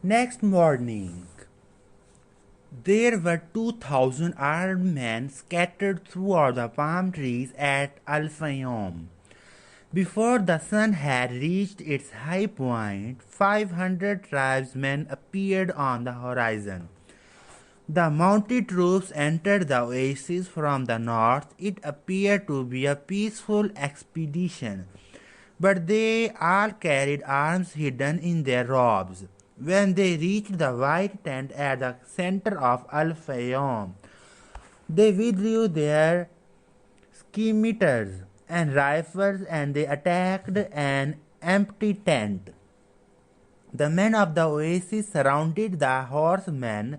Next morning, there were 2,000 armed men scattered throughout the palm trees at Al Fayoum. Before the sun had reached its high point, 500 tribesmen appeared on the horizon. The mounted troops entered the oasis from the north. It appeared to be a peaceful expedition, but they all carried arms hidden in their robes. When they reached the white tent at the center of Al Fayoum, they withdrew their scimitars and rifles and they attacked an empty tent. The men of the oasis surrounded the horsemen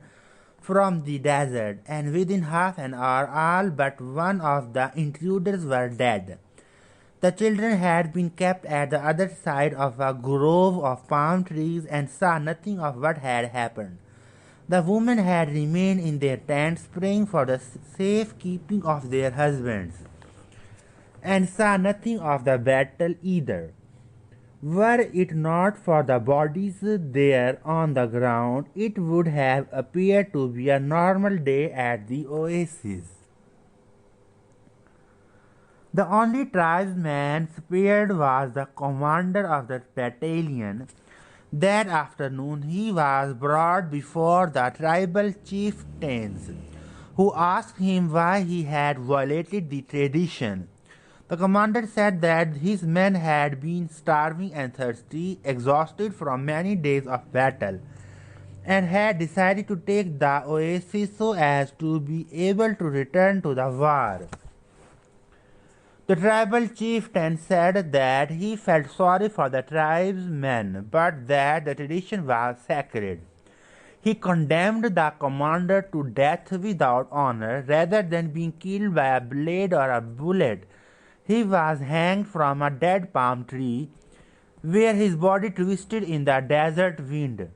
from the desert, and within half an hour all but one of the intruders were dead. The children had been kept at the other side of a grove of palm trees and saw nothing of what had happened. The women had remained in their tents praying for the safe keeping of their husbands, and saw nothing of the battle either. Were it not for the bodies there on the ground, it would have appeared to be a normal day at the oasis. The only tribesman spared was the commander of the battalion. That afternoon he was brought before the tribal chieftains, who asked him why he had violated the tradition. The commander said that his men had been starving and thirsty, exhausted from many days of battle, and had decided to take the oasis so as to be able to return to the war. The tribal chieftain said that he felt sorry for the tribesmen, but that the tradition was sacred. He condemned the commander to death without honor rather than being killed by a blade or a bullet. He was hanged from a dead palm tree, where his body twisted in the desert wind.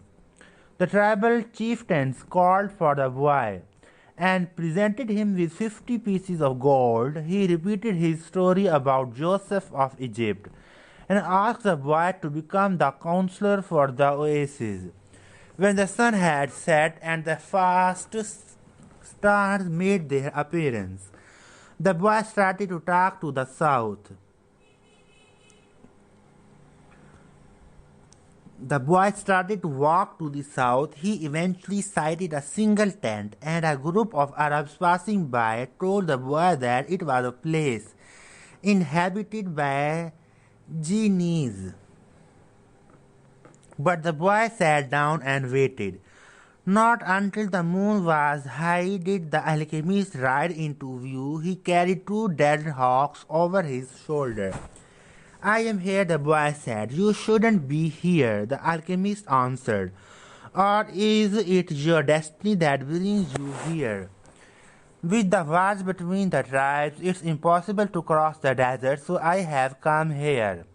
The tribal chieftains called for the boy and presented him with 50 pieces of gold. He repeated his story about Joseph of Egypt and asked the boy to become the counselor for the oasis. When the sun had set and the first stars made their appearance, the boy started to talk to the south. The boy started to walk to the south. He eventually sighted a single tent, and a group of Arabs passing by told the boy that it was a place inhabited by genies. But the boy sat down and waited. Not until the moon was high did the alchemist ride into view. He carried two dead hawks over his shoulder. I am here, the boy said. You shouldn't be here, the alchemist answered. Or is it your destiny that brings you here? With the wars between the tribes, it's impossible to cross the desert, so I have come here.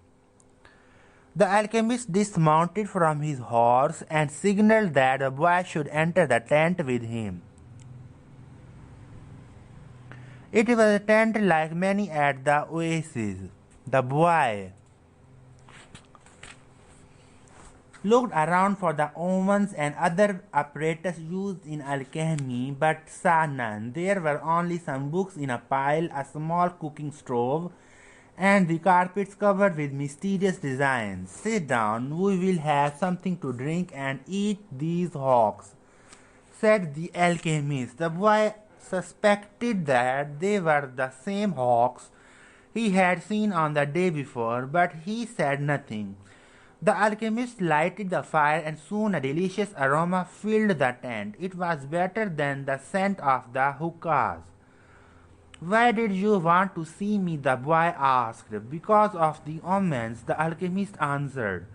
The alchemist dismounted from his horse and signaled that the boy should enter the tent with him. It was a tent like many at the oasis. The boy looked around for the ovens and other apparatus used in alchemy, but saw none. There were only some books in a pile, a small cooking stove, and the carpets covered with mysterious designs. Sit down, we will have something to drink and eat these hawks, said the alchemist. The boy suspected that they were the same hawks he had seen on the day before, but he said nothing. The alchemist lighted the fire, and soon a delicious aroma filled the tent. It was better than the scent of the hookahs. Why did you want to see me? The boy asked. Because of the omens, the alchemist answered.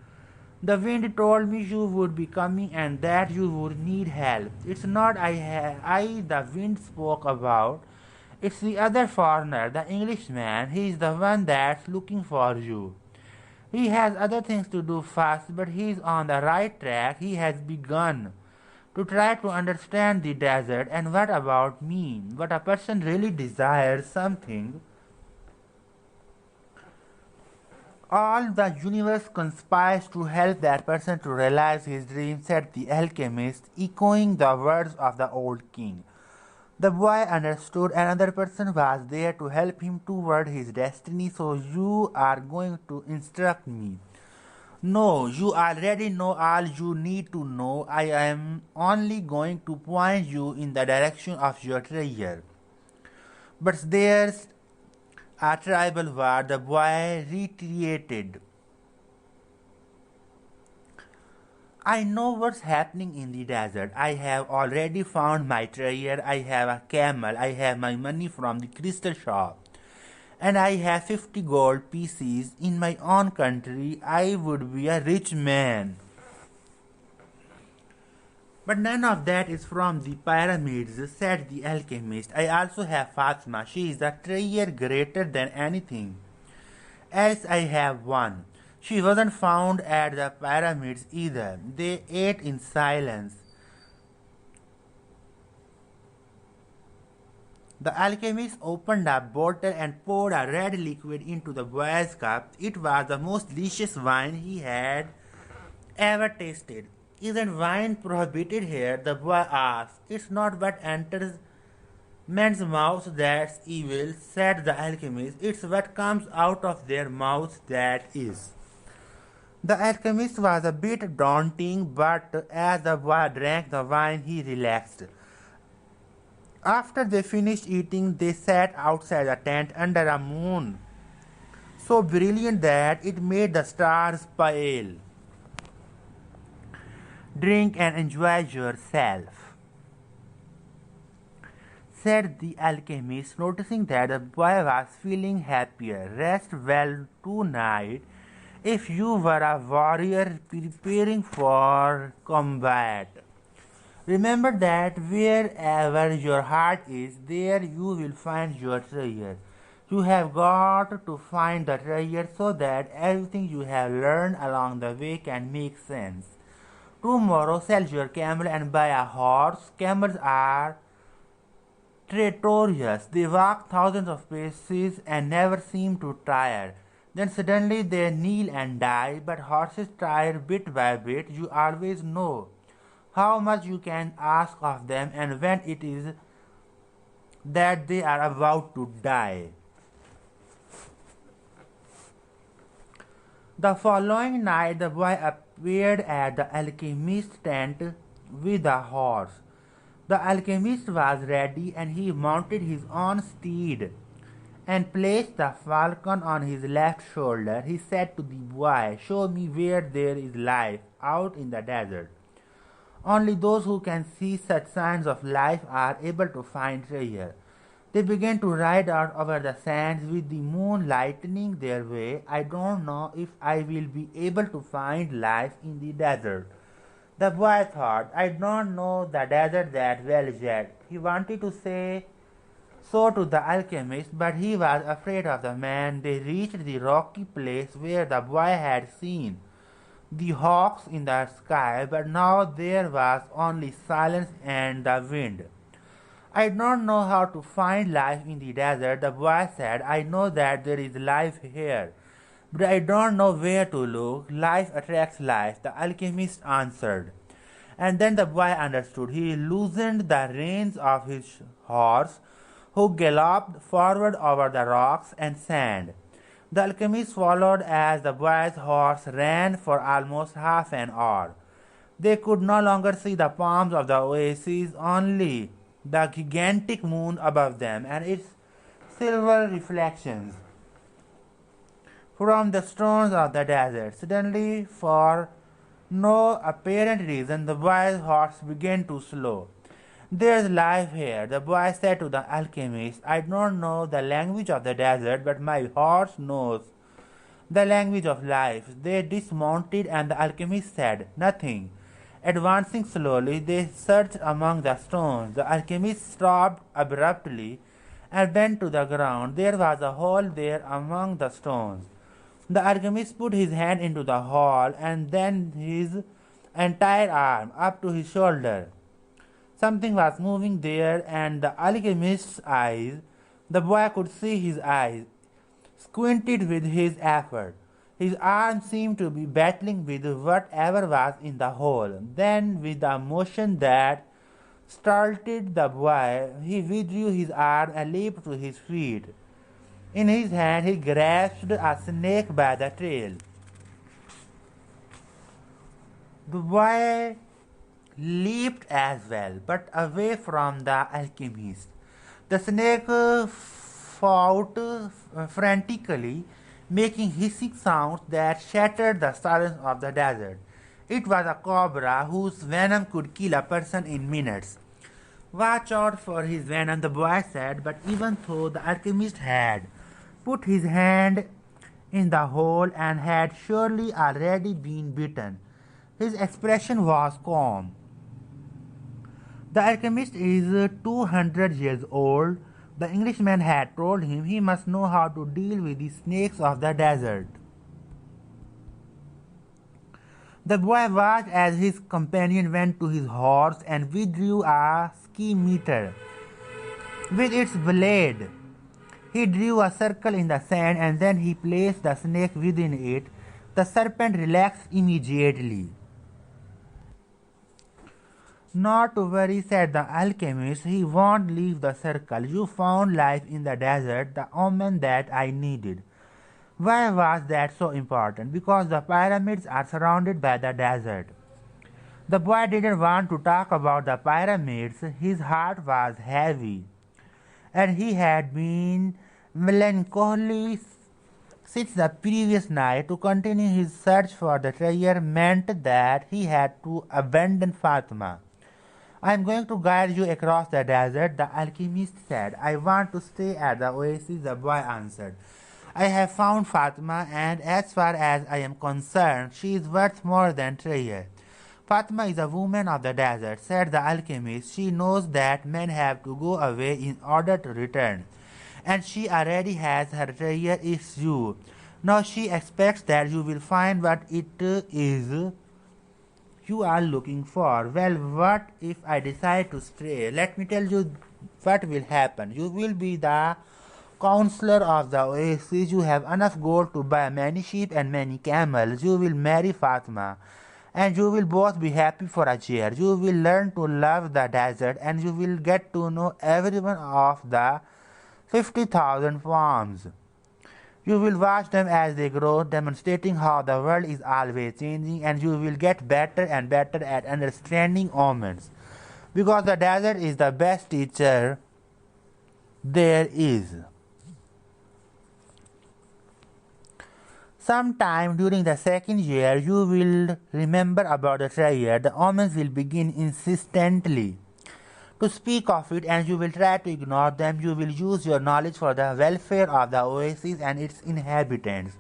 The wind told me you would be coming and that you would need help. It's not I the wind spoke about. It's the other foreigner, the Englishman. He is the one that's looking for you. He has other things to do first, but he is on the right track. He has begun to try to understand the desert. And what about me? But a person really desires something All the universe conspires to help that person to realize his dream, said the alchemist, echoing the words of the old king. The boy understood another person was there to help him toward his destiny, so you are going to instruct me. No, you already know all you need to know. I am only going to point you in the direction of your treasure. But there's a tribal war, the boy reiterated. I know what's happening in the desert. I have already found my treasure. I have a camel. I have my money from the crystal shop. And I have 50 gold pieces in my own country. I would be a rich man. But none of that is from the pyramids, said the alchemist. I also have Fatima. She is a treasure greater than anything else I have one. She wasn't found at the pyramids either. They ate in silence. The alchemist opened a bottle and poured a red liquid into the boy's cup. It was the most delicious wine he had ever tasted. Isn't wine prohibited here? The boy asked. It's not what enters men's mouths that's evil, said the alchemist. It's what comes out of their mouths that is. The alchemist was a bit daunting, but as the boy drank the wine, he relaxed. After they finished eating, they sat outside the tent under a moon so brilliant that it made the stars pale. Drink and enjoy yourself, said the alchemist, noticing that the boy was feeling happier. Rest well tonight. If you were a warrior preparing for combat, remember that wherever your heart is, there you will find your treasure. You have got to find the treasure so that everything you have learned along the way can make sense. Tomorrow, sell your camel and buy a horse. Camels are traitorous. They walk thousands of paces and never seem to tire. Then suddenly they kneel and die, but horses tire bit by bit. You always know how much you can ask of them and when it is that they are about to die. The following night, the boy appeared at the alchemist's tent with a horse. The alchemist was ready, and he mounted his own steed and placed the falcon on his left shoulder. He said to the boy, "Show me where there is life out in the desert. Only those who can see such signs of life are able to find treasure." They began to ride out over the sands with the moon lightening their way. I don't know if I will be able to find life in the desert. The boy thought, I don't know the desert that well yet. He wanted to say so to the alchemist, but he was afraid of the man. They reached the rocky place where the boy had seen the hawks in the sky, but now there was only silence and the wind. I don't know how to find life in the desert, the boy said. I know that there is life here, but I don't know where to look. Life attracts life, the alchemist answered. And then the boy understood. He loosened the reins of his horse, who galloped forward over the rocks and sand. The alchemist followed as the boy's horse ran for almost half an hour. They could no longer see the palms of the oasis, only the gigantic moon above them and its silver reflections from the stones of the desert. Suddenly, for no apparent reason, the boy's horse began to slow. There's life here, the boy said to the alchemist. I don't know the language of the desert, but my horse knows the language of life. They dismounted, and the alchemist said nothing. Advancing slowly, they searched among the stones. The alchemist stopped abruptly and bent to the ground. There was a hole there among the stones. The alchemist put his hand into the hole and then his entire arm up to his shoulder. Something was moving there, and the alchemist's eyes, the boy could see his eyes, squinted with his effort. His arms seemed to be battling with whatever was in the hole. Then, with a motion that startled the boy, he withdrew his arm and leaped to his feet. In his hand, he grasped a snake by the tail. The boy leaped as well, but away from the alchemist. The snake fought frantically, making hissing sounds that shattered the silence of the desert. It was a cobra whose venom could kill a person in minutes. Watch out for his venom, the boy said, but even though the alchemist had put his hand in the hole and had surely already been bitten, his expression was calm. The alchemist is 200 years old. The Englishman had told him he must know how to deal with the snakes of the desert. The boy watched as his companion went to his horse and withdrew a scimitar. With its blade, he drew a circle in the sand and then he placed the snake within it. The serpent relaxed immediately. Not to worry, said the alchemist, he won't leave the circle. You found life in the desert, the omen that I needed. Why was that so important? Because the pyramids are surrounded by the desert. The boy didn't want to talk about the pyramids. His heart was heavy, and he had been melancholy since the previous night. To continue his search for the treasure meant that he had to abandon Fatima. I am going to guide you across the desert, the alchemist said. I want to stay at the oasis, the boy answered. I have found Fatima, and as far as I am concerned, she is worth more than treasure. Fatima is a woman of the desert, said the alchemist. She knows that men have to go away in order to return, and she already has her treasure is you. Now she expects that you will find what it is you are looking for. Well, what if I decide to stray? Let me tell you what will happen. You will be the counselor of the oasis. You have enough gold to buy many sheep and many camels. You will marry Fatima, and you will both be happy for a year. You will learn to love the desert, and you will get to know every one of the 50,000 farms. You will watch them as they grow, demonstrating how the world is always changing, and you will get better and better at understanding omens, because the desert is the best teacher there is. Sometime during the second year, you will remember about the treasure. The omens will begin insistently to speak of it, and you will try to ignore them. You will use your knowledge for the welfare of the oasis and its inhabitants.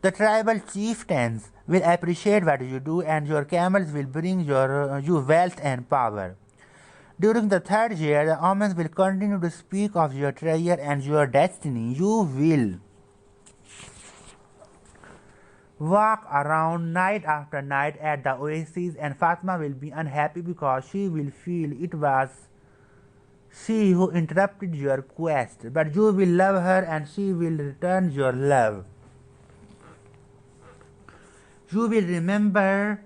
The tribal chieftains will appreciate what you do, and your camels will bring you wealth and power. During the third year, the omens will continue to speak of your treasure and your destiny. You will walk around night after night at the oasis, and Fatima will be unhappy because she will feel it was she who interrupted your quest. But you will love her, and she will return your love. You will remember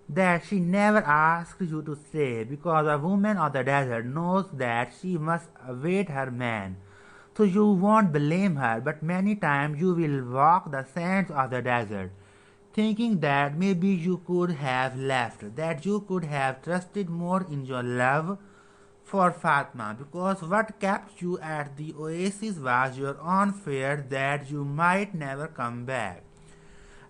that she never asked you to stay, because a woman of the desert knows that she must await her man. So you won't blame her, but many times you will walk the sands of the desert, thinking that maybe you could have left, that you could have trusted more in your love for Fatima, because what kept you at the oasis was your own fear that you might never come back.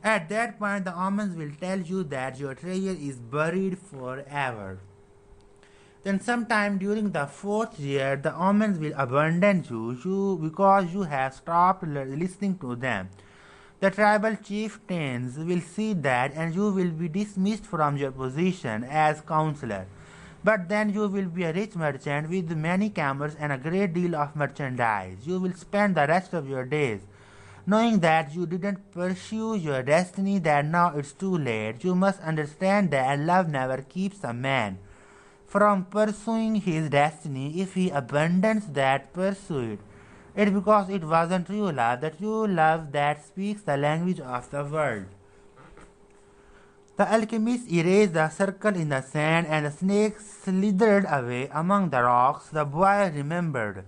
At that point, the omens will tell you that your treasure is buried forever. Then sometime during the fourth year, the omens will abandon you because you have stopped listening to them. The tribal chieftains will see that, and you will be dismissed from your position as counselor. But then you will be a rich merchant with many camels and a great deal of merchandise. You will spend the rest of your days knowing that you didn't pursue your destiny, that now it's too late. You must understand that love never keeps a man from pursuing his destiny if he abandons that pursuit. It's because it wasn't true love, the true love that speaks the language of the world. The alchemist erased the circle in the sand, and the snake slithered away among the rocks. The boy remembered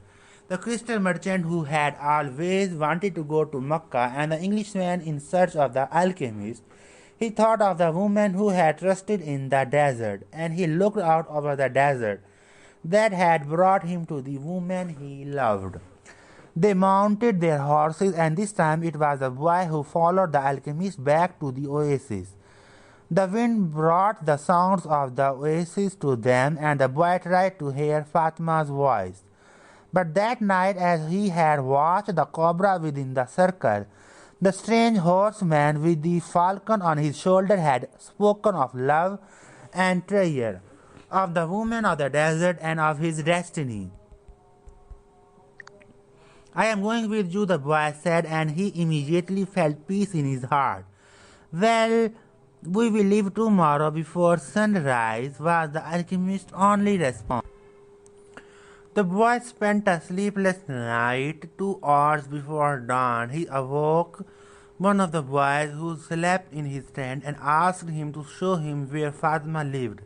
the crystal merchant who had always wanted to go to Mecca, and the Englishman in search of the alchemist. He thought of the woman who had trusted in the desert, and he looked out over the desert that had brought him to the woman he loved. They mounted their horses, and this time it was the boy who followed the alchemist back to the oasis. The wind brought the sounds of the oasis to them, and the boy tried to hear Fatma's voice. But that night, as he had watched the cobra within the circle, the strange horseman with the falcon on his shoulder had spoken of love and treasure, of the woman of the desert, and of his destiny. I am going with you, the boy said, and he immediately felt peace in his heart. Well, we will leave tomorrow before sunrise, was the alchemist's only response. The boy spent a sleepless night. 2 hours before dawn, he awoke one of the boys who slept in his tent and asked him to show him where Fatima lived.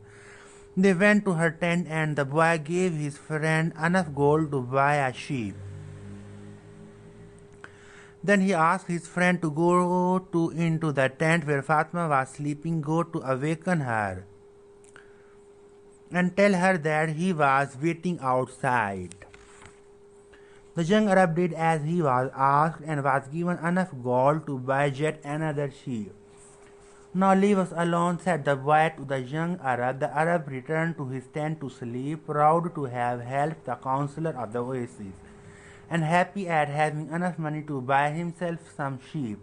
They went to her tent, and the boy gave his friend enough gold to buy a sheep. Then he asked his friend to go into the tent where Fatima was sleeping, go to awaken her, and tell her that he was waiting outside. The young Arab did as he was asked and was given enough gold to buy yet another sheep. Now leave us alone, said the boy to the young Arab. The Arab returned to his tent to sleep, proud to have helped the counselor of the oasis, and happy at having enough money to buy himself some sheep.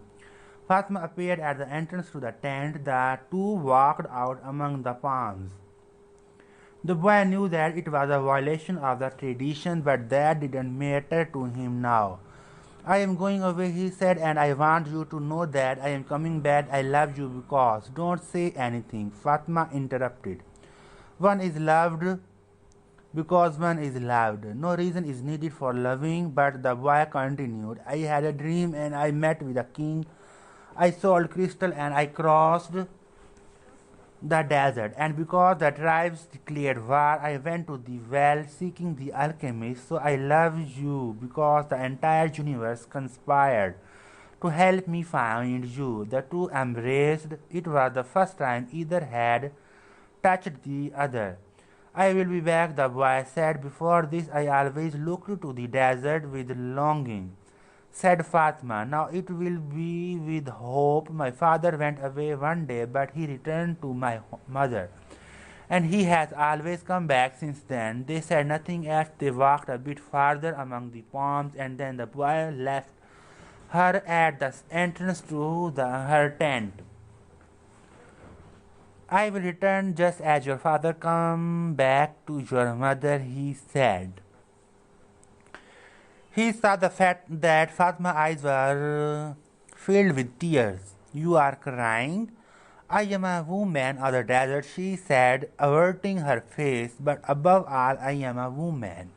Fatima appeared at the entrance to the tent. The two walked out among the palms. The boy knew that it was a violation of the tradition, but that didn't matter to him now. I am going away, he said, and I want you to know that I am coming back. I love you because. Don't say anything, Fatima interrupted. One is loved because one is loved. No reason is needed for loving, but the boy continued. I had a dream and I met with a king. I sold crystal and I crossed the desert, and because the tribes declared war, I went to the well seeking the alchemist. So I love you because the entire universe conspired to help me find you. The two embraced. It was the first time either had touched the other. I will be back, the boy said. Before this, I always looked to the desert with longing, said Fatima. Now it will be with hope. My father went away one day, but he returned to my mother, and he has always come back since then. They said nothing else. They walked a bit farther among the palms, and then the boy left her at the entrance to her tent. I will return just as your father come back to your mother, he said. He saw the fact that Fatma's eyes were filled with tears. You are crying? I am a woman of the desert, she said, averting her face, but above all, I am a woman.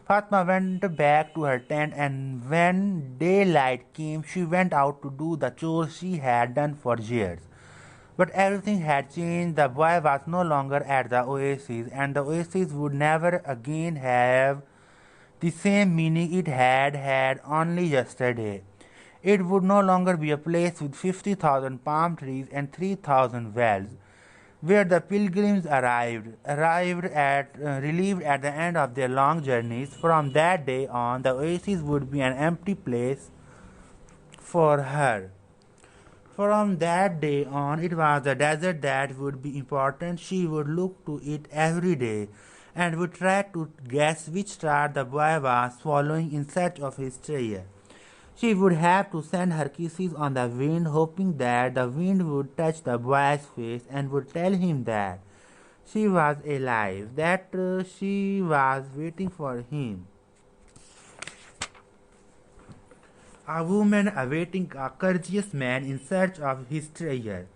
Fatma went back to her tent, and when daylight came, she went out to do the chores she had done for years. But everything had changed. The boy was no longer at the oasis, and the oasis would never again have the same meaning it had had only yesterday. It would no longer be a place with 50,000 palm trees and 3,000 wells, where the pilgrims relieved at the end of their long journeys. From that day on, the oasis would be an empty place for her. From that day on, it was the desert that would be important. She would look to it every day and would try to guess which star the boy was following in search of his treasure. She would have to send her kisses on the wind, hoping that the wind would touch the boy's face and would tell him that she was alive, that she was waiting for him. A woman awaiting a courageous man in search of his treasure.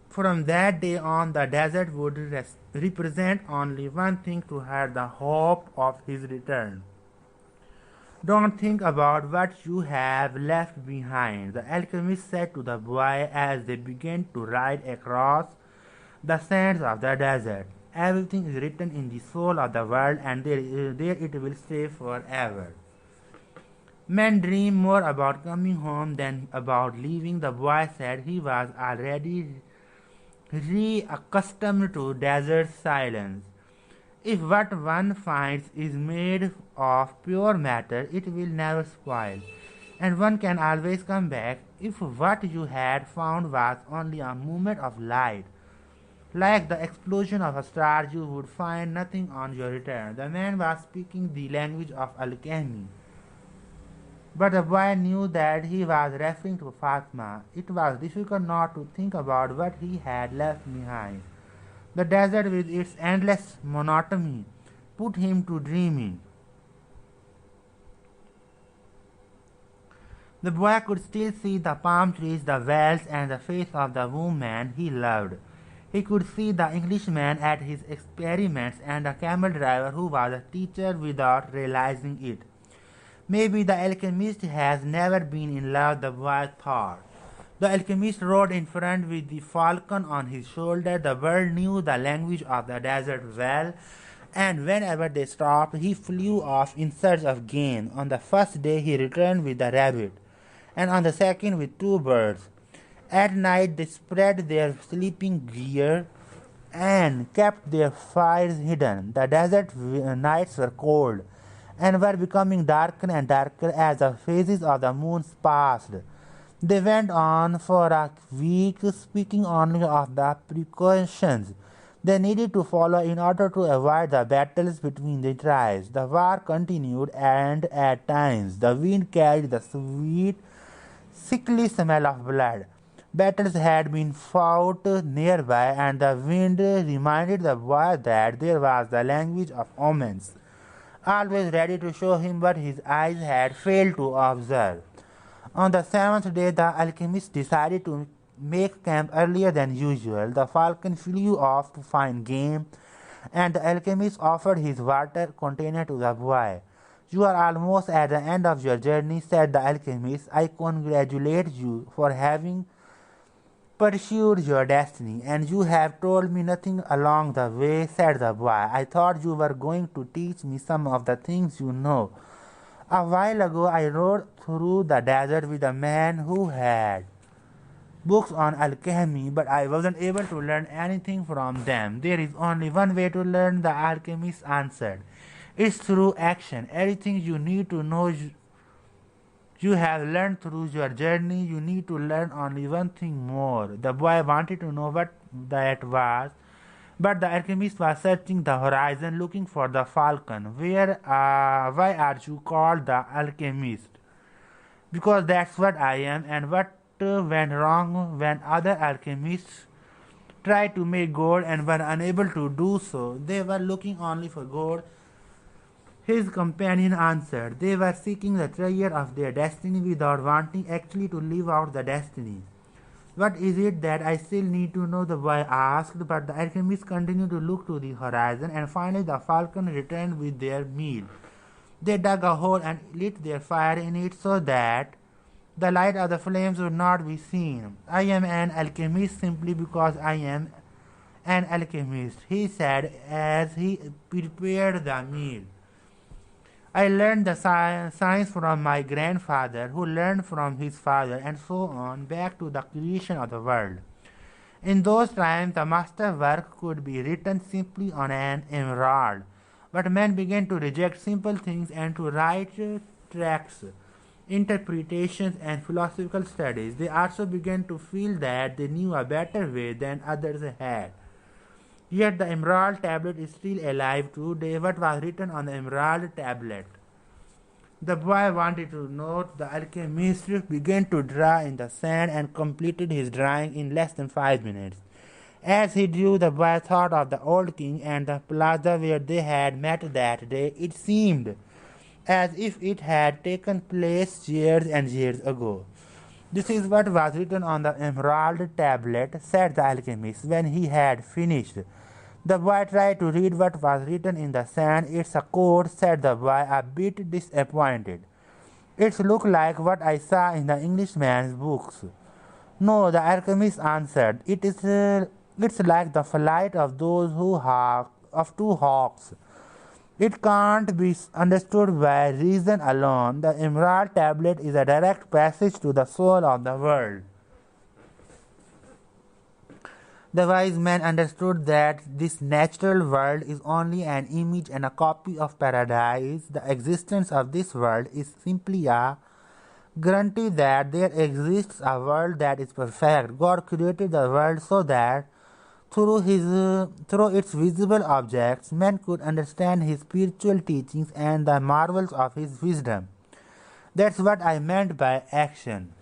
From that day on, the desert would represent only one thing to her, the hope of his return. Don't think about what you have left behind, the alchemist said to the boy as they began to ride across the sands of the desert. Everything is written in the soul of the world, and there it will stay forever. Men dream more about coming home than about leaving, the boy said. He was already reaccustomed to desert silence. If what one finds is made of pure matter, it will never spoil, and one can always come back. If what you had found was only a moment of light, like the explosion of a star, you would find nothing on your return. The man was speaking the language of alchemy, but the boy knew that he was referring to Fatima. It was difficult not to think about what he had left behind. The desert, with its endless monotony, put him to dreaming. The boy could still see the palm trees, the wells, and the face of the woman he loved. He could see the Englishman at his experiments and the camel driver who was a teacher without realizing it. Maybe the alchemist has never been in love, the boy thought. The alchemist rode in front with the falcon on his shoulder. The bird knew the language of the desert well, and whenever they stopped, he flew off in search of game. On the first day, he returned with a rabbit, and on the second, with two birds. At night, they spread their sleeping gear and kept their fires hidden. The desert nights were cold and were becoming darker and darker as the phases of the moon passed. They went on for a week, speaking only of the precautions they needed to follow in order to avoid the battles between the tribes. The war continued, and at times the wind carried the sweet, sickly smell of blood. Battles had been fought nearby, and the wind reminded the boy that there was the language of omens, always ready to show him what his eyes had failed to observe. On the seventh day, the alchemist decided to make camp earlier than usual. The falcon flew off to find game, and the alchemist offered his water container to the boy. You are almost at the end of your journey, said the alchemist. I congratulate you for having pursued your destiny, and you have told me nothing along the way, said the boy. I thought you were going to teach me some of the things you know. A while ago, I rode through the desert with a man who had books on alchemy, but I wasn't able to learn anything from them. There is only one way to learn, the alchemist answered. It's through action. Everything you need to know you have learned through your journey. You need to learn only one thing more. The boy wanted to know what that was, but the alchemist was searching the horizon looking for the falcon. Why are you called the alchemist? Because that's what I am. And what went wrong when other alchemists tried to make gold and were unable to do so? They were looking only for gold, his companion answered. They were seeking the treasure of their destiny without wanting actually to live out the destiny. What is it that I still need to know? The boy asked, but the alchemists continued to look to the horizon, and finally the falcon returned with their meal. They dug a hole and lit their fire in it so that the light of the flames would not be seen. I am an alchemist simply because I am an alchemist, he said as he prepared the meal. I learned the science from my grandfather, who learned from his father, and so on, back to the creation of the world. In those times, the master work could be written simply on an emerald, but men began to reject simple things and to write tracts, interpretations, and philosophical studies. They also began to feel that they knew a better way than others had. Yet the emerald tablet is still alive today. What was written on the emerald tablet? The boy wanted to know. The alchemist began to draw in the sand and completed his drawing in less than 5 minutes. As he drew, the boy thought of the old king and the plaza where they had met that day. It seemed as if it had taken place years and years ago. This is what was written on the emerald tablet, said the alchemist when he had finished. The boy tried to read what was written in the sand. It's a code, said the boy, a bit disappointed. It looked like what I saw in the Englishman's books. No, the alchemist answered. It's like the flight of those who hawk of two hawks. It can't be understood by reason alone. The Emerald Tablet is a direct passage to the soul of the world. The wise man understood that this natural world is only an image and a copy of paradise. The existence of this world is simply a guarantee that there exists a world that is perfect. God created the world so that through its visible objects, man could understand his spiritual teachings and the marvels of his wisdom. That's what I meant by action.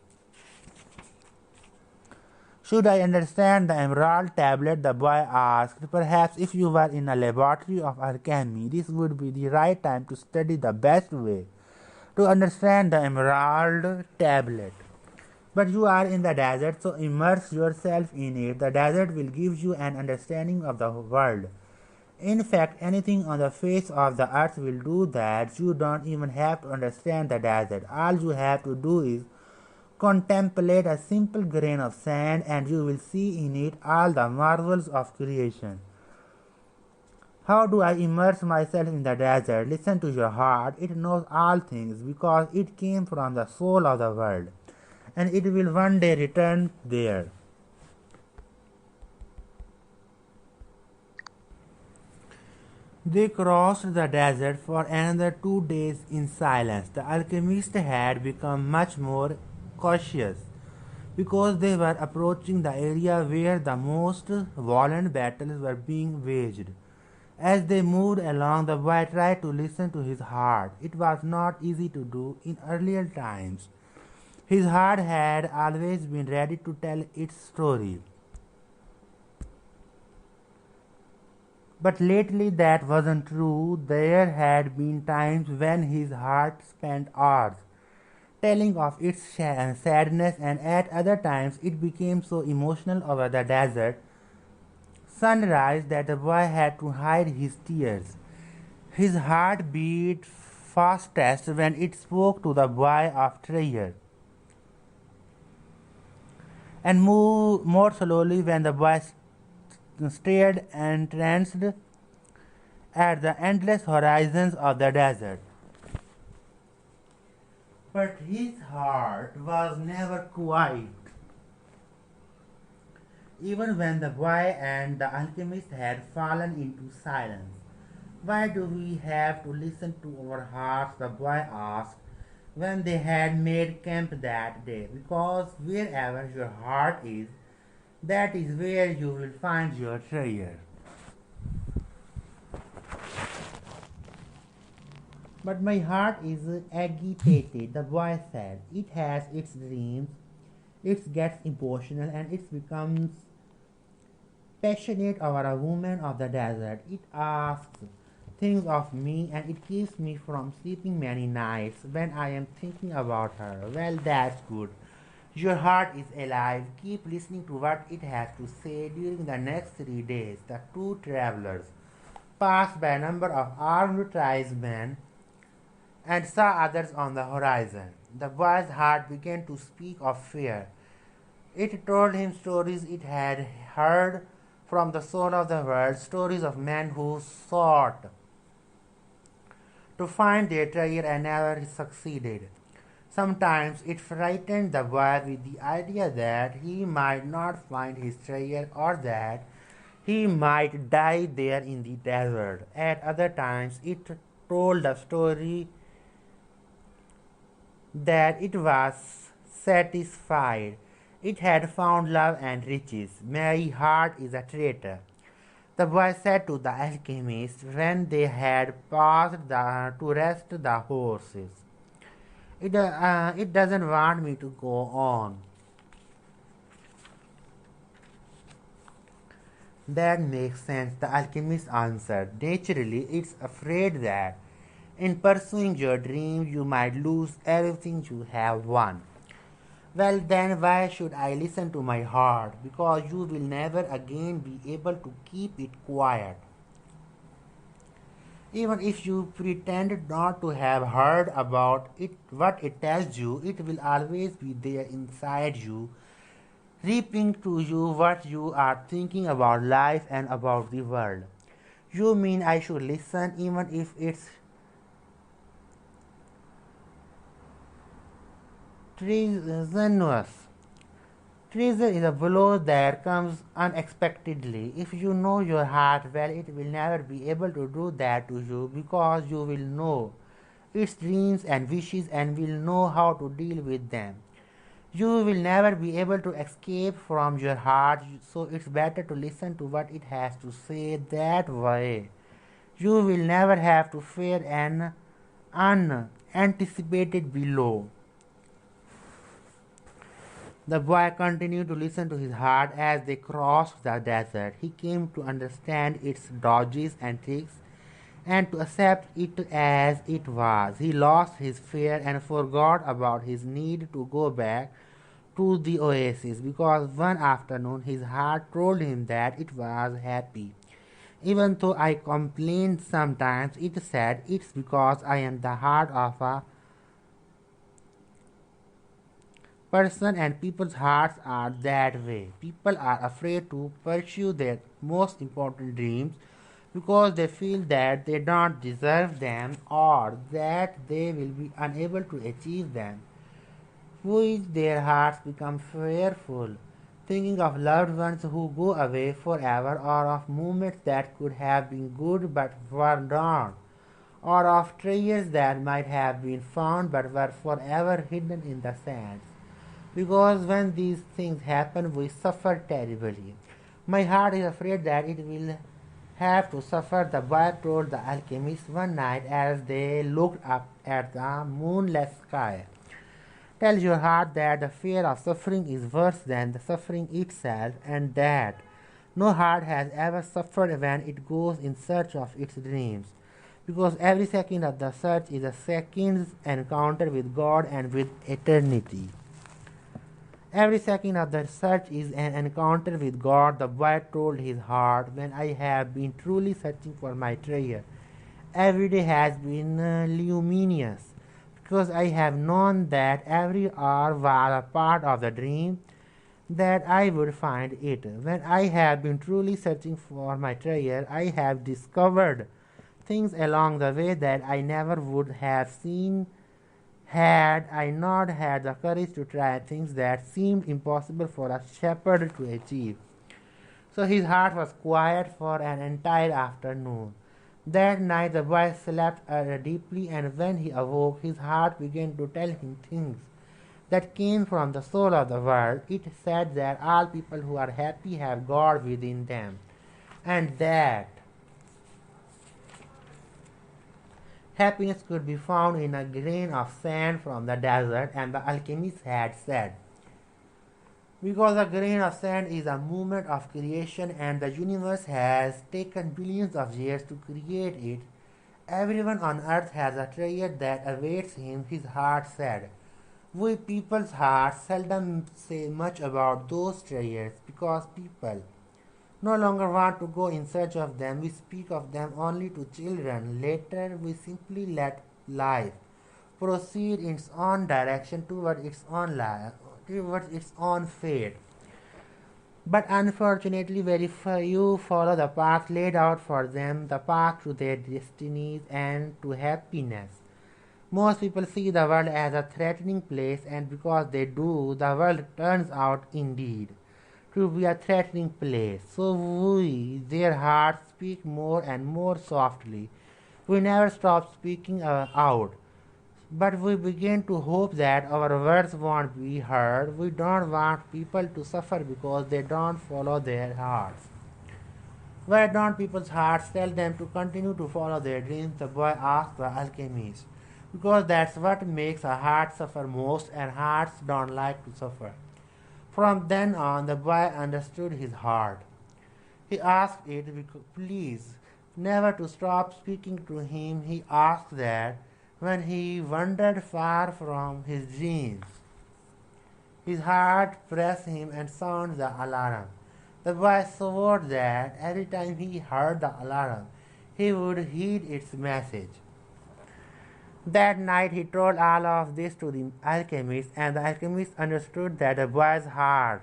Should I understand the emerald tablet? The boy asked. Perhaps if you were in a laboratory of alchemy, this would be the right time to study the best way to understand the emerald tablet. But you are in the desert, so immerse yourself in it. The desert will give you an understanding of the world. In fact, anything on the face of the earth will do that. You don't even have to understand the desert. All you have to do is contemplate a simple grain of sand, and you will see in it all the marvels of creation. How do I immerse myself in the desert? Listen to your heart. It knows all things because it came from the soul of the world, and it will one day return there. They crossed the desert for another 2 days in silence. The alchemist had become much more cautious because they were approaching the area where the most violent battles were being waged. As they moved along, the boy tried to listen to his heart. It was not easy to do in earlier times. His heart had always been ready to tell its story. But lately that wasn't true. There had been times when his heart spent hours telling of its sadness, and at other times it became so emotional over the desert sunrise that the boy had to hide his tears. His heart beat fastest when it spoke to the boy of treasure, and moved more slowly when the boy stared entranced at the endless horizons of the desert. But his heart was never quiet. Even when the boy and the alchemist had fallen into silence. Why do we have to listen to our hearts? The boy asked when they had made camp that day. Because wherever your heart is, that is where you will find your treasure. But my heart is agitated, the boy said. It has its dreams, it gets emotional, and it becomes passionate over a woman of the desert. It asks things of me, and it keeps me from sleeping many nights when I am thinking about her. Well, that's good. Your heart is alive. Keep listening to what it has to say. During the next 3 days, the two travelers passed by a number of armed tribesmen and saw others on the horizon. The boy's heart began to speak of fear. It told him stories it had heard from the soul of the world, stories of men who sought to find their treasure and never succeeded. Sometimes it frightened the boy with the idea that he might not find his treasure or that he might die there in the desert. At other times, it told the story that it was satisfied. It had found love and riches. My heart is a traitor, the boy said to the alchemist when they had paused to rest the horses. It doesn't want me to go on. That makes sense, the alchemist answered. Naturally, it's afraid that in pursuing your dream you might lose everything you have won. Well, then why should I listen to my heart? Because you will never again be able to keep it quiet. Even if you pretend not to have heard about it, what it tells you, it will always be there inside you, reaping to you what you are thinking about life and about the world. You mean I should listen even if it's treasonous. Treason is a blow that comes unexpectedly. If you know your heart well, it will never be able to do that to you because you will know its dreams and wishes and will know how to deal with them. You will never be able to escape from your heart, so it's better to listen to what it has to say that way. You will never have to fear an unanticipated blow. The boy continued to listen to his heart as they crossed the desert. He came to understand its dodges and tricks and to accept it as it was. He lost his fear and forgot about his need to go back to the oasis because one afternoon his heart told him that it was happy. Even though I complained sometimes, it said, it's because I am the heart of a person and people's hearts are that way. People are afraid to pursue their most important dreams because they feel that they don't deserve them or that they will be unable to achieve them. With their hearts become fearful, thinking of loved ones who go away forever or of moments that could have been good but were not, or of treasures that might have been found but were forever hidden in the sands. Because when these things happen, we suffer terribly. My heart is afraid that it will have to suffer, the boy told the alchemist one night as they looked up at the moonless sky. Tell your heart that the fear of suffering is worse than the suffering itself, and that no heart has ever suffered when it goes in search of its dreams. Because every second of the search is a second's encounter with God and with eternity. Every second of the search is an encounter with God, the boy told his heart, when I have been truly searching for my treasure. Every day has been luminous, because I have known that every hour was a part of the dream, that I would find it. When I have been truly searching for my treasure, I have discovered things along the way that I never would have seen had I not had the courage to try things that seemed impossible for a shepherd to achieve. So his heart was quiet for an entire afternoon. That night the boy slept deeply, and when he awoke, his heart began to tell him things that came from the soul of the world. It said that all people who are happy have God within them, and that happiness could be found in a grain of sand from the desert, and the alchemist had said, because a grain of sand is a movement of creation and the universe has taken billions of years to create it, everyone on earth has a treasure that awaits him, his heart said. We people's hearts seldom say much about those treasures because people no longer want to go in search of them. We speak of them only to children. Later, we simply let life proceed in its own direction toward its own life, towards its own fate. But unfortunately, very few follow the path laid out for them, the path to their destinies and to happiness. Most people see the world as a threatening place, and because they do, the world turns out indeed to be a threatening place. So we, their hearts, speak more and more softly. We never stop speaking out, but we begin to hope that our words won't be heard. We don't want people to suffer because they don't follow their hearts. Why don't people's hearts tell them to continue to follow their dreams? The boy asked the alchemist. Because that's what makes a heart suffer most, and hearts don't like to suffer. From then on, the boy understood his heart. He asked it, please, never to stop speaking to him. He asked that when he wandered far from his dreams, his heart pressed him and sounded the alarm. The boy swore that every time he heard the alarm, he would heed its message. That night he told all of this to the alchemist, and the alchemist understood that the boy's heart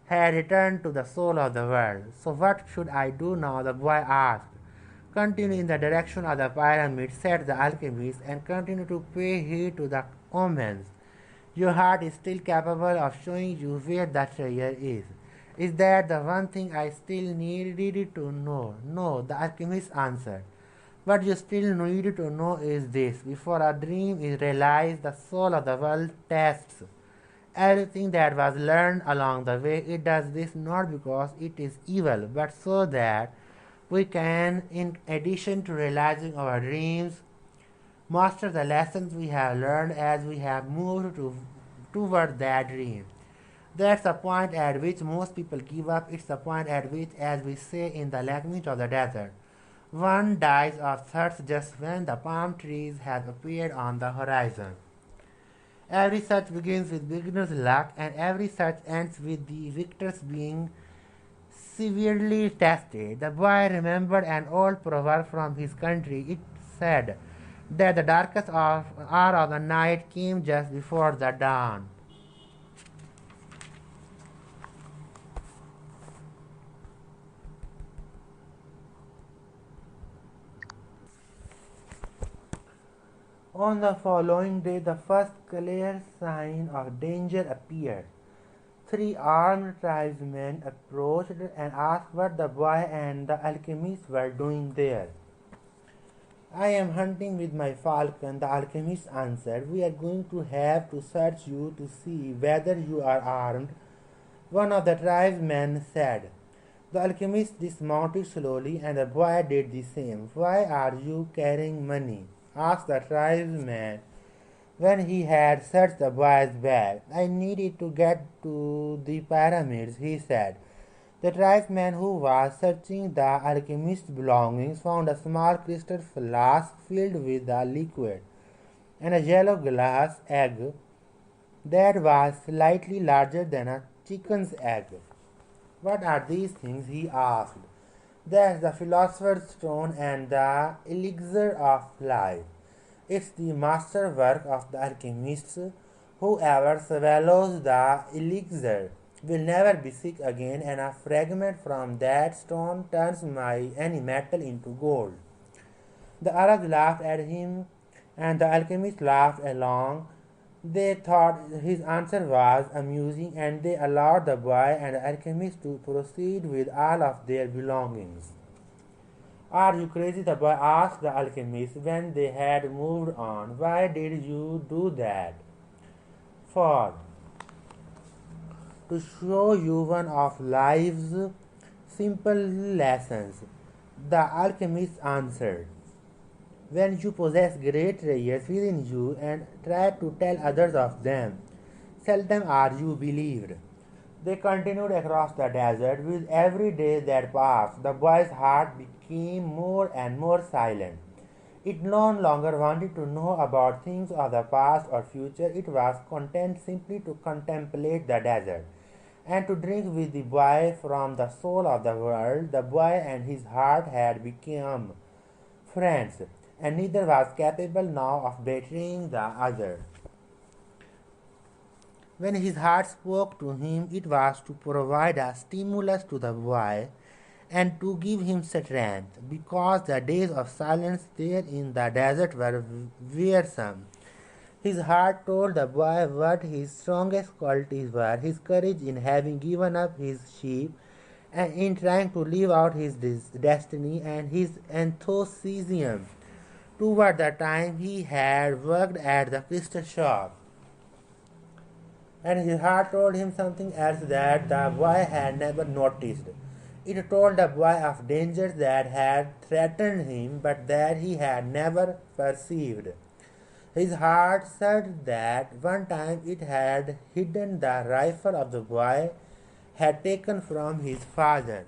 had returned to the soul of the world. So what should I do now? The boy asked. Continue in the direction of the pyramid, said the alchemist, and continue to pay heed to the omens. Your heart is still capable of showing you where the treasure is. Is that the one thing I still needed to know? No, the alchemist answered. What you still need to know is this. Before a dream is realized, the soul of the world tests everything that was learned along the way. It does this not because it is evil, but so that we can, in addition to realizing our dreams, master the lessons we have learned as we have moved toward that dream. That's the point at which most people give up. It's the point at which, as we say in the language of the desert, one dies of thirst just when the palm trees have appeared on the horizon. Every search begins with beginner's luck, and every search ends with the victors being severely tested. The boy remembered an old proverb from his country. It said that the darkest hour of the night came just before the dawn. On the following day, the first clear sign of danger appeared. Three armed tribesmen approached and asked what the boy and the alchemist were doing there. I am hunting with my falcon, the alchemist answered. We are going to have to search you to see whether you are armed, one of the tribesmen said. The alchemist dismounted slowly, and the boy did the same. Why are you carrying money? Asked the tribesman when he had searched the boy's bag. I need it to get to the pyramids, he said. The tribesman who was searching the alchemist's belongings found a small crystal flask filled with the liquid and a yellow glass egg that was slightly larger than a chicken's egg. What are these things? He asked. That's the philosopher's stone and the elixir of life. It's the masterwork of the alchemists. Whoever swallows the elixir will never be sick again, and a fragment from that stone turns any metal into gold. The Arabs laughed at him, and the alchemist laughed along. They thought his answer was amusing, and they allowed the boy and the alchemist to proceed with all of their belongings. Are you crazy? The boy asked the alchemist when they had moved on. Why did you do that? For to show you one of life's simple lessons, the alchemist answered. When you possess great treasures within you and try to tell others of them, seldom are you believed. They continued across the desert. With every day that passed, the boy's heart became more and more silent. It no longer wanted to know about things of the past or future. It was content simply to contemplate the desert and to drink with the boy from the soul of the world. The boy and his heart had become friends, and neither was capable now of betraying the other. When his heart spoke to him, it was to provide a stimulus to the boy and to give him strength, because the days of silence there in the desert were wearisome. His heart told the boy what his strongest qualities were: his courage in having given up his sheep and in trying to live out his destiny, and his enthusiasm toward the time he had worked at the crystal shop. And his heart told him something else that the boy had never noticed. It told the boy of dangers that had threatened him but that he had never perceived. His heart said that one time it had hidden the rifle of the boy had taken from his father.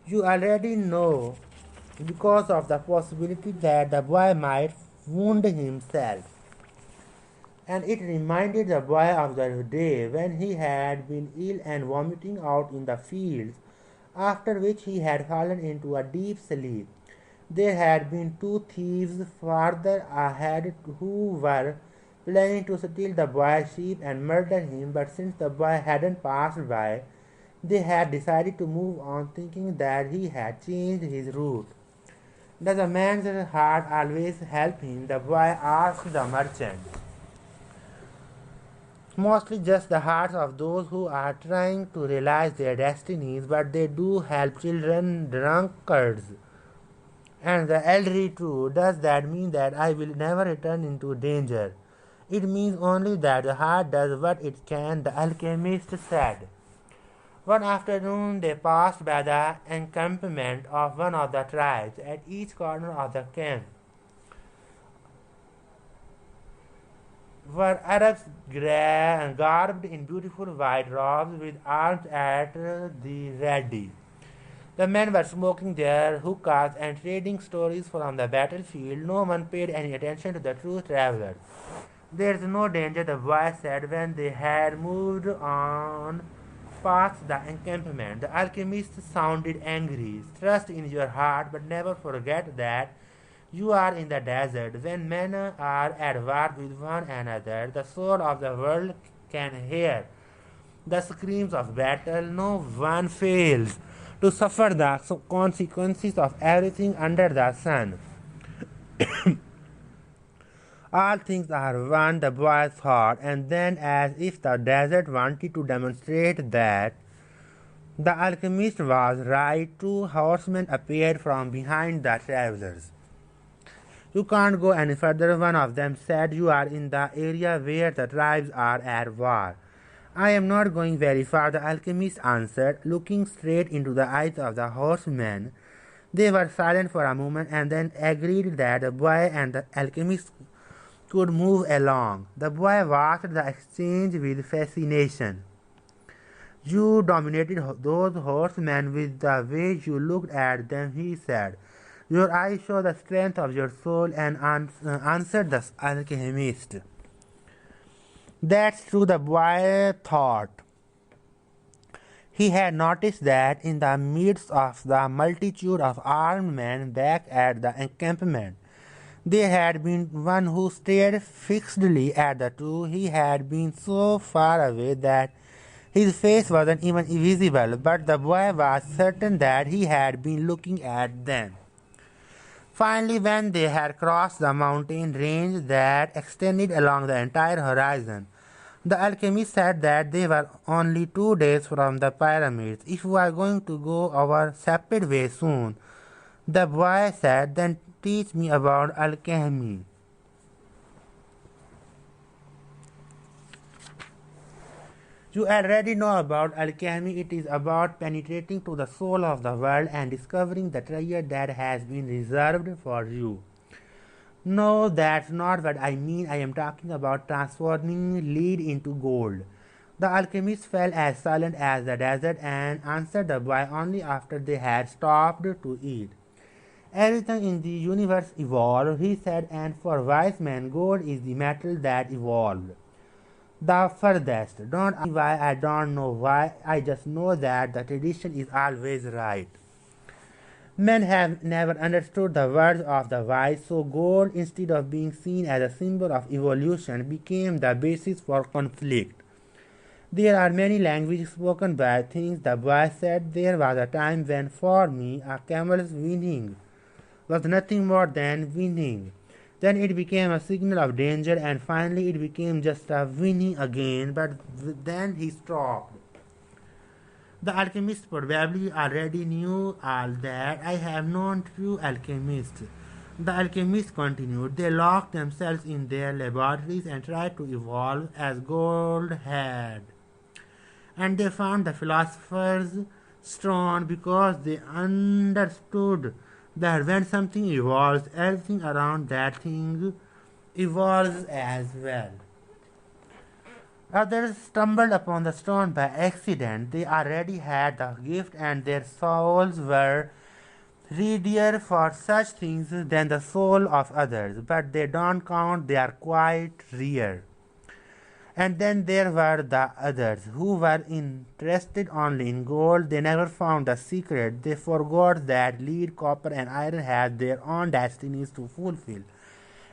You already know, because of the possibility that the boy might wound himself. and it reminded the boy of the day when he had been ill and vomiting out in the fields, after which he had fallen into a deep sleep. There had been two thieves farther ahead who were planning to steal the boy's sheep and murder him, but since the boy hadn't passed by, they had decided to move on, thinking that he had changed his route. Does a man's heart always help him? The boy asked the merchant. Mostly just the hearts of those who are trying to realize their destinies, but they do help children, drunkards, and the elderly too. Does that mean that I will never return into danger? It means only that the heart does what it can, the alchemist said. One afternoon they passed by the encampment of one of the tribes. At each corner of the camp were Arabs garbed in beautiful white robes with arms at the ready. The men were smoking their hookahs and trading stories from the battlefield. No one paid any attention to the two travelers. There is no danger, the boy said when they had moved on past the encampment. The alchemist sounded angry. Trust in your heart, but never forget that you are in the desert. When men are at war with one another, the soul of the world can hear the screams of battle. No one fails to suffer the consequences of everything under the sun. All things are one, the boy thought, and then, as if the desert wanted to demonstrate that the alchemist was right, two horsemen appeared from behind the travelers. You can't go any further, one of them said. You are in the area where the tribes are at war. I am not going very far, the alchemist answered, looking straight into the eyes of the horsemen. They were silent for a moment and then agreed that the boy and the alchemist could move along. The boy watched the exchange with fascination. You dominated those horsemen with the way you looked at them, he said. Your eyes show the strength of your soul, and answered the alchemist. That's true, the boy thought. He had noticed that in the midst of the multitude of armed men back at the encampment, there had been one who stared fixedly at the two. He had been so far away that his face wasn't even visible, but the boy was certain that he had been looking at them. Finally, when they had crossed the mountain range that extended along the entire horizon, the alchemist said that they were only 2 days from the pyramids. If we are going to go our separate ways soon, the boy said, then teach me about alchemy. You already know about alchemy. It is about penetrating to the soul of the world and discovering the treasure that has been reserved for you. No, that's not what I mean. I am talking about transforming lead into gold. The alchemist fell as silent as the desert and answered the boy only after they had stopped to eat. Everything in the universe evolved, he said, and for wise men, gold is the metal that evolved the furthest. Don't ask me why, I don't know why, I just know that the tradition is always right. Men have never understood the words of the wise, so gold, instead of being seen as a symbol of evolution, became the basis for conflict. There are many languages spoken by things, the boy said. There was a time when, for me, a camel's whinnying was nothing more than whinnying. Then it became a signal of danger, and finally it became just a whinny again, but then he stopped. The alchemist probably already knew all that. I have known true alchemists. The alchemists continued. They locked themselves in their laboratories and tried to evolve as gold had. And they found the philosophers strong because they understood that when something evolves, everything around that thing evolves as well. Others stumbled upon the stone by accident. They already had the gift, and their souls were readier for such things than the soul of others. But they don't count, they are quite rare. And then there were the others who were interested only in gold. They never found the secret. They forgot that lead, copper, and iron have their own destinies to fulfill.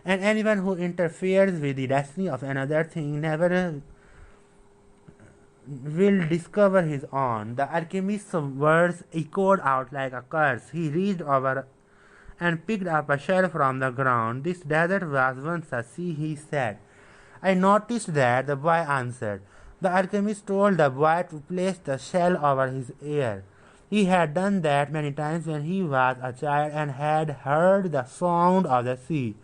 And anyone who interferes with the destiny of another thing never will discover his own. The alchemist's words echoed out like a curse. He reached over and picked up a shell from the ground. This desert was once a sea, he said. I noticed that, the boy answered. The alchemist told the boy to place the shell over his ear. He had done that many times when he was a child and had heard the sound of the sea.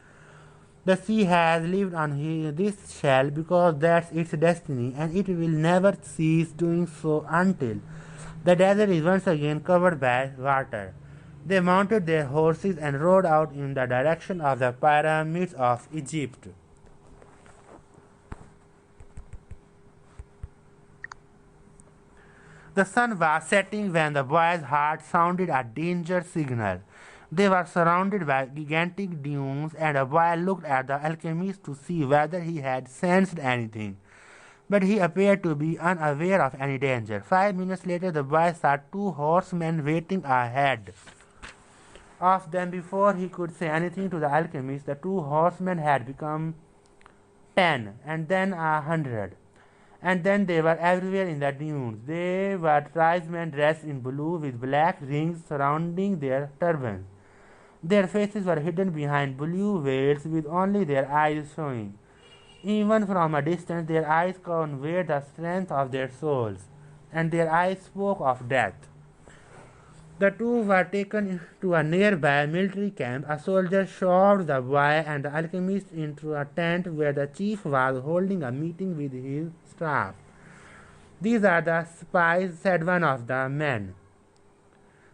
The sea has lived on this shell because that's its destiny, and it will never cease doing so until the desert is once again covered by water. They mounted their horses and rode out in the direction of the pyramids of Egypt. The sun was setting when the boy's heart sounded a danger signal. They were surrounded by gigantic dunes, and the boy looked at the alchemist to see whether he had sensed anything. But he appeared to be unaware of any danger. 5 minutes later, the boy saw two horsemen waiting ahead of them. Before he could say anything to the alchemist, the two horsemen had become 10, and then 100. And then they were everywhere in the dunes. They were tribesmen dressed in blue with black rings surrounding their turbans. Their faces were hidden behind blue veils with only their eyes showing. Even from a distance, their eyes conveyed the strength of their souls, and their eyes spoke of death. The two were taken to a nearby military camp. A soldier shoved the boy and the alchemist into a tent where the chief was holding a meeting with his staff. These are the spies, said one of the men.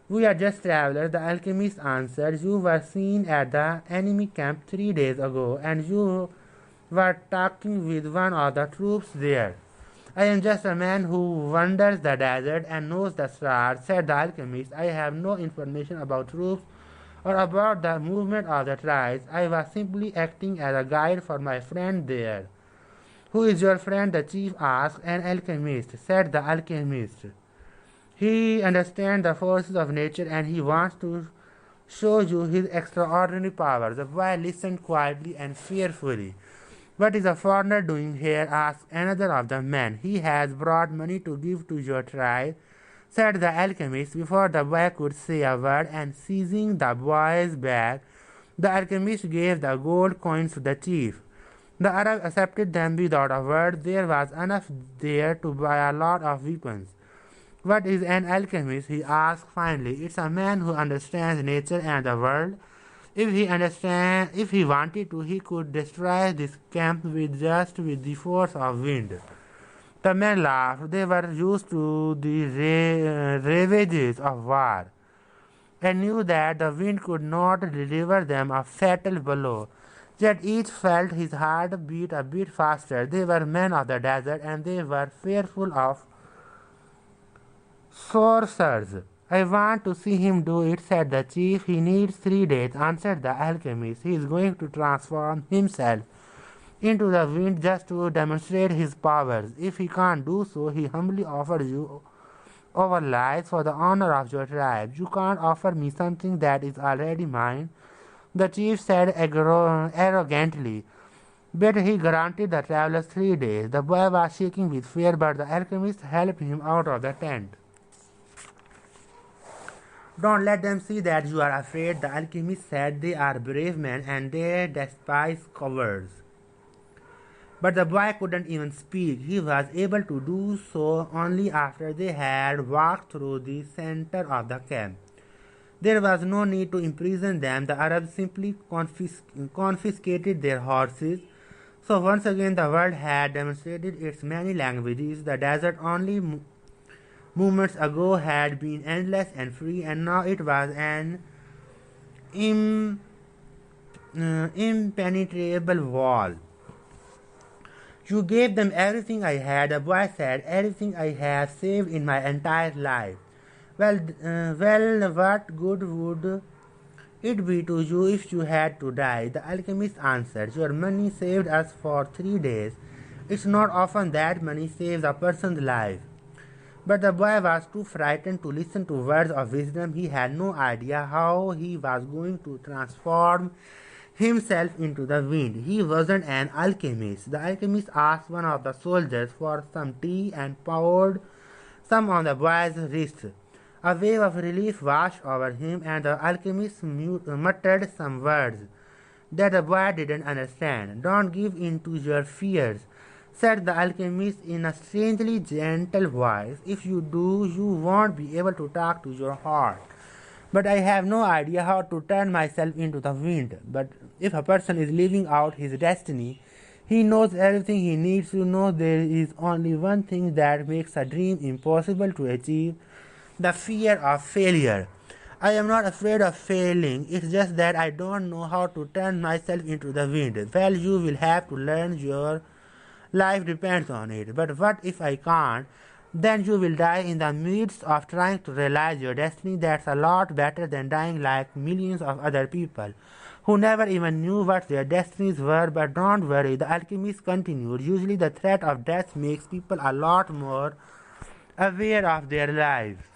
We are just travelers, the alchemist answered. You were seen at the enemy camp 3 days ago, and you were talking with one of the troops there. I am just a man who wanders the desert and knows the stars, said the alchemist. I have no information about troops or about the movement of the tribes. I was simply acting as a guide for my friend there. Who is your friend? The chief asked. An alchemist, said the alchemist. He understands the forces of nature and he wants to show you his extraordinary powers. The boy listened quietly and fearfully. What is a foreigner doing here? Asked another of the men. He has brought money to give to your tribe, said the alchemist. Before the boy could say a word, and seizing the boy's bag, the alchemist gave the gold coins to the chief. The Arab accepted them without a word. There was enough there to buy a lot of weapons. What is an alchemist? He asked finally. It's a man who understands nature and the world. If he wanted to, he could destroy this camp with the force of wind. The men laughed. They were used to the ravages of war, and knew that the wind could not deliver them a fatal blow. Yet each felt his heart beat a bit faster. They were men of the desert, and they were fearful of sorcerers. I want to see him do it, said the chief. He needs 3 days, answered the alchemist. He is going to transform himself into the wind just to demonstrate his powers. If he can't do so, he humbly offers you our lives for the honor of your tribe. You can't offer me something that is already mine, the chief said arrogantly. But he granted the travelers 3 days. The boy was shaking with fear, but the alchemist helped him out of the tent. Don't let them see that you are afraid, the alchemist said. They are brave men and they despise cowards. But the boy couldn't even speak. He was able to do so only after they had walked through the center of the camp. There was no need to imprison them. The Arabs simply confiscated their horses. So once again the world had demonstrated its many languages. The desert only moments ago had been endless and free, and now it was an impenetrable wall. You gave them everything I had, the boy said, everything I have saved in my entire life. Well, what good would it be to you if you had to die? The alchemist answered. Your money saved us for 3 days, It's not often that money saves a person's life. But the boy was too frightened to listen to words of wisdom. He had no idea how he was going to transform himself into the wind. He wasn't an alchemist. The alchemist asked one of the soldiers for some tea and poured some on the boy's wrist. A wave of relief washed over him, and the alchemist muttered some words that the boy didn't understand. "Don't give in to your fears," said the alchemist in a strangely gentle voice. "If you do, you won't be able to talk to your heart." But I have no idea how to turn myself into the wind. But if a person is living out his destiny, he knows everything he needs to know. There is only one thing that makes a dream impossible to achieve: the fear of failure. I am not afraid of failing, it's just that I don't know how to turn myself into the wind. Well, you will have to learn. Your life depends on it. But what if I can't? Then you will die in the midst of trying to realize your destiny. That's a lot better than dying like millions of other people who never even knew what their destinies were. But don't worry, the alchemist continued. Usually the threat of death makes people a lot more aware of their lives.